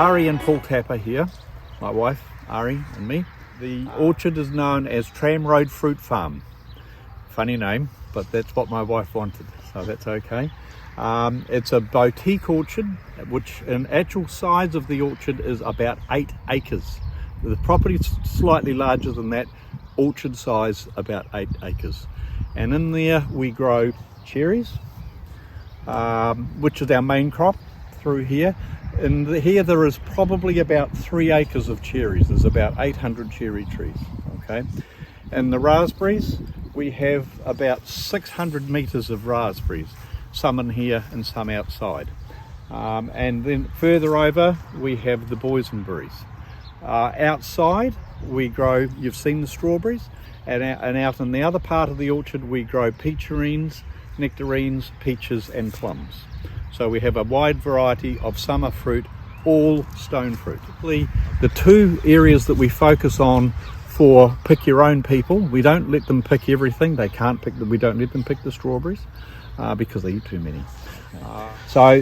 Ari and Paul Tapper here, my wife Ari and me. The orchard is known as Tram Road Fruit Farm. Funny name, but that's what my wife wanted, so that's okay. It's a boutique orchard, which in actual size of the orchard is about 8 acres. The property is slightly larger than that, orchard size about 8 acres. And in there we grow cherries, which is our main crop through here. And here there is probably about 3 acres of cherries. There's about 800 cherry trees, okay? And the raspberries, we have about 600 meters of raspberries, some in here and some outside. And then further over, we have the boysenberries. Outside, we grow, you've seen the strawberries, and out in the other part of the orchard, we grow peacherines, nectarines, peaches and plums. So we have a wide variety of summer fruit, all stone fruit. The two areas that we focus on for pick your own people, we don't let them pick everything. They can't pick we don't let them pick the strawberries because they eat too many. So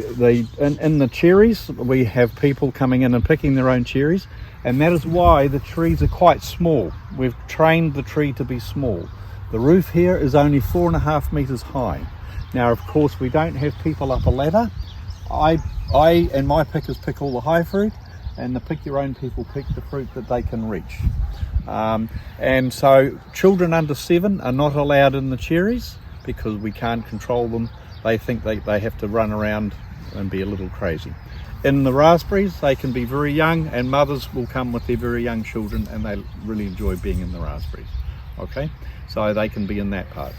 in the cherries, we have people coming in and picking their own cherries, and that is why the trees are quite small. We've trained the tree to be small. The roof here is only 4.5 meters high. Now, of course, we don't have people up a ladder. I and my pickers pick all the high fruit, and the pick your own people pick the fruit that they can reach. And so children under 7 are not allowed in the cherries because we can't control them. They think they have to run around and be a little crazy. In the raspberries, they can be very young, and mothers will come with their very young children, and they really enjoy being in the raspberries. Okay, so they can be in that part.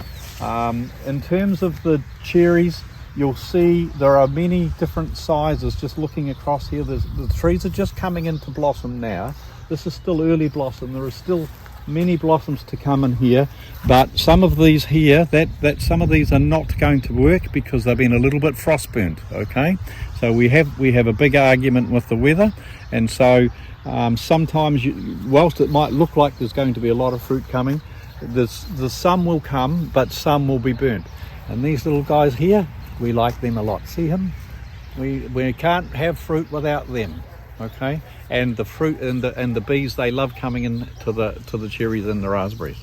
In terms of the cherries, you'll see there are many different sizes. Just looking across here, the trees are just coming into blossom now. This is still early blossom. There are still many blossoms to come in here, but some of these here, some of these are not going to work because they've been a little bit frost burnt. Okay, so we have a big argument with the weather, and so sometimes whilst it might look like there's going to be a lot of fruit coming, there's some will come, but some will be burnt. And these little guys here, we like them a lot. See him? We can't have fruit without them. Okay, and the fruit and the bees, they love coming in to the cherries and the raspberries.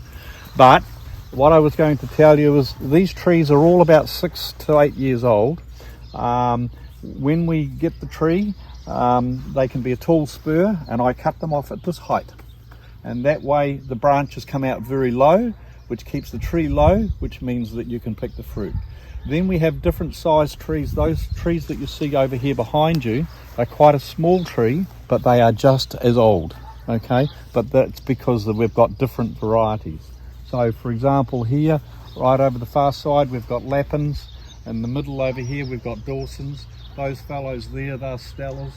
But what I was going to tell you is these trees are all about 6 to 8 years old. When we get the tree, they can be a tall spur, and I cut them off at this height, and that way the branches come out very low, which keeps the tree low, which means that you can pick the fruit. Then we have different sized trees. Those trees that you see over here behind you are quite a small tree, but they are just as old, okay? But that's because we've got different varieties. So for example here, right over the far side, we've got lapins. In the middle over here, we've got Dawsons. Those fellows there, they're Stellas.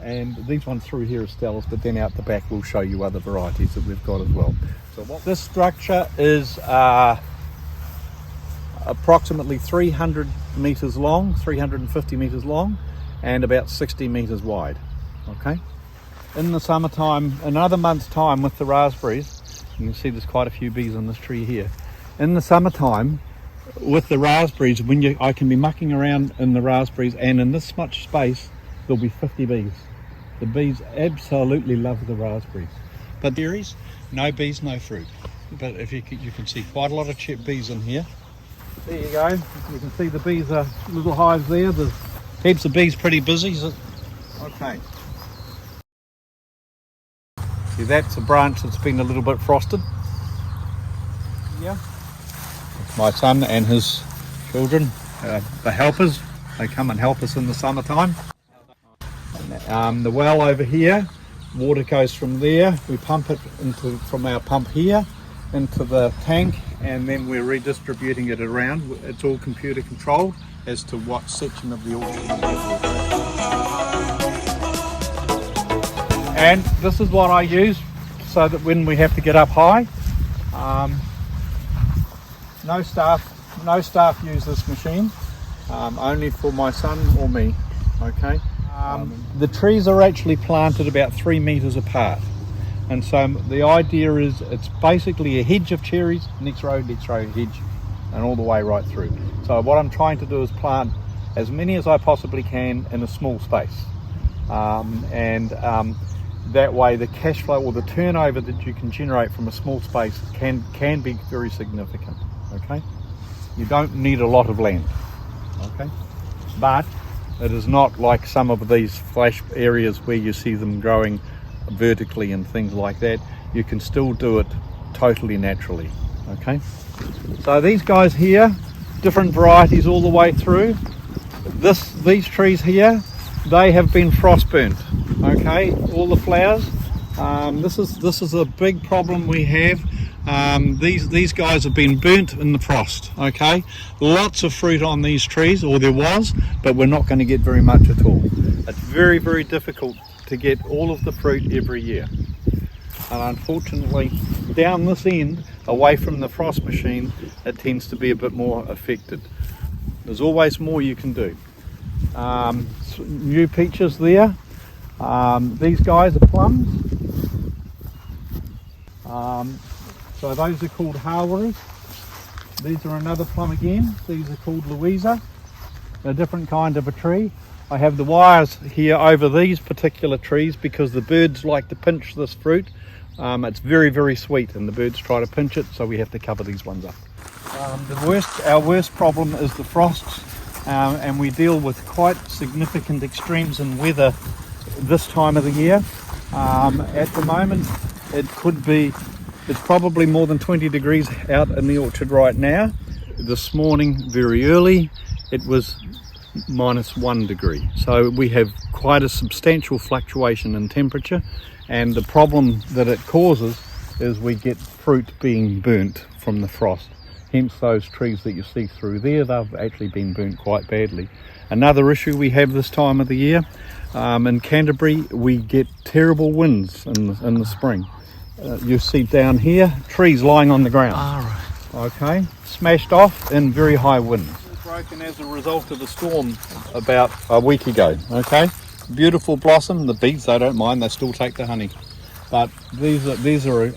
And these ones through here are Stellas, but then out the back we'll show you other varieties that we've got as well. So this structure is approximately 300 meters long, 350 meters long, and about 60 meters wide. Okay, in the summertime, another month's time with the raspberries, you can see there's quite a few bees on this tree here. In the summertime with the raspberries, I can be mucking around in the raspberries, and in this much space there'll be 50 bees. The bees absolutely love the raspberries. But cherries, no bees, no fruit. But if you can see quite a lot of bees in here. There you go. You can see the bees are little hives there. There's heaps of bees, pretty busy. Okay. See, that's a branch that's been a little bit frosted. Yeah. It's my son and his children, the helpers. They come and help us in the summertime. The well over here, water goes from there. We pump it from our pump here into the tank, and then we're redistributing it around. It's all computer controlled as to what section of the orchard. And this is what I use so that when we have to get up high, no staff use this machine, only for my son or me. Okay. The trees are actually planted about 3 meters apart. And so the idea is it's basically a hedge of cherries, next row, hedge, and all the way right through. So what I'm trying to do is plant as many as I possibly can in a small space. that way the cash flow or the turnover that you can generate from a small space can be very significant. Okay, you don't need a lot of land, okay, but it is not like some of these flash areas where you see them growing vertically and things like that. You can still do it totally naturally. Okay, so these guys here, different varieties all the way through. These trees here, they have been frost burnt. Okay, all the flowers. This is a big problem we have. These guys have been burnt in the frost. Okay, lots of fruit on these trees, or there was, but we're not going to get very much at all. It's very, very difficult to get all of the fruit every year, and unfortunately down this end away from the frost machine it tends to be a bit more affected. There's always more you can do. New peaches there. These guys are plums. So those are called Harwaras. These are another plum again. These are called Louisa. A different kind of a tree. I have the wires here over these particular trees because the birds like to pinch this fruit. It's very, very sweet and the birds try to pinch it, so we have to cover these ones up. Our worst problem is the frosts, and we deal with quite significant extremes in weather this time of the year. At the moment it's probably more than 20 degrees out in the orchard right now. This morning very early it was -1 degree, so we have quite a substantial fluctuation in temperature, and the problem that it causes is we get fruit being burnt from the frost. Hence those trees that you see through there, they've actually been burnt quite badly. Another issue we have this time of the year, in Canterbury we get terrible winds in the spring. You see down here trees lying on the ground. Okay, smashed off in very high winds. Broken as a result of a storm about a week ago. Okay, beautiful blossom. The bees, they don't mind, they still take the honey. But these are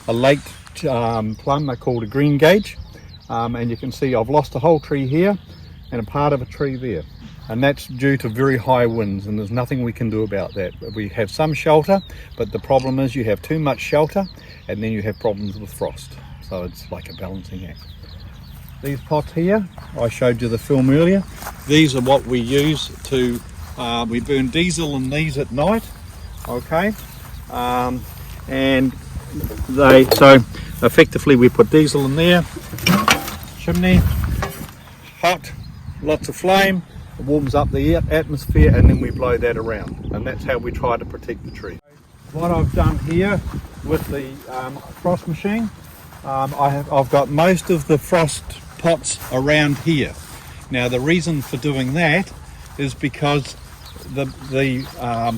a late plum. They're called a green gauge, and you can see I've lost a whole tree here and a part of a tree there, and that's due to very high winds, and there's nothing we can do about that. We have some shelter, but the problem is you have too much shelter and then you have problems with frost, so it's like a balancing act. These pots here, I showed you the film earlier. These are what we use to, we burn diesel in these at night. Okay, and so effectively we put diesel in there, chimney, hot, lots of flame, it warms up the atmosphere, and then we blow that around, and that's how we try to protect the tree. What I've done here with the frost machine, I've got most of the frost pots around here. Now the reason for doing that is because the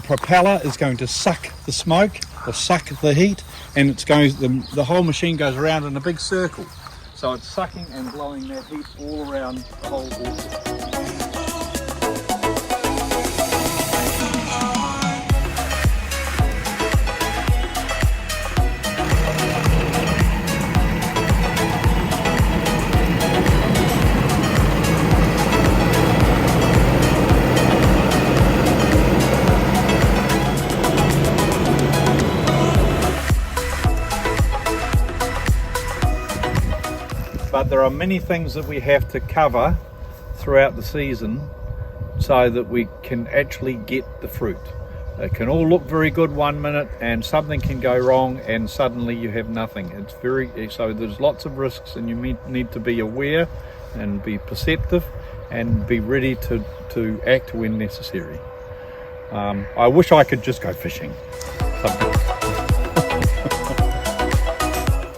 propeller is going to suck the smoke or suck the heat, and the whole machine goes around in a big circle, so it's sucking and blowing that heat all around the whole orchard. But there are many things that we have to cover throughout the season so that we can actually get the fruit. It can all look very good one minute and something can go wrong and suddenly you have nothing. So there's lots of risks, and you need to be aware and be perceptive and be ready to act when necessary. I wish I could just go fishing.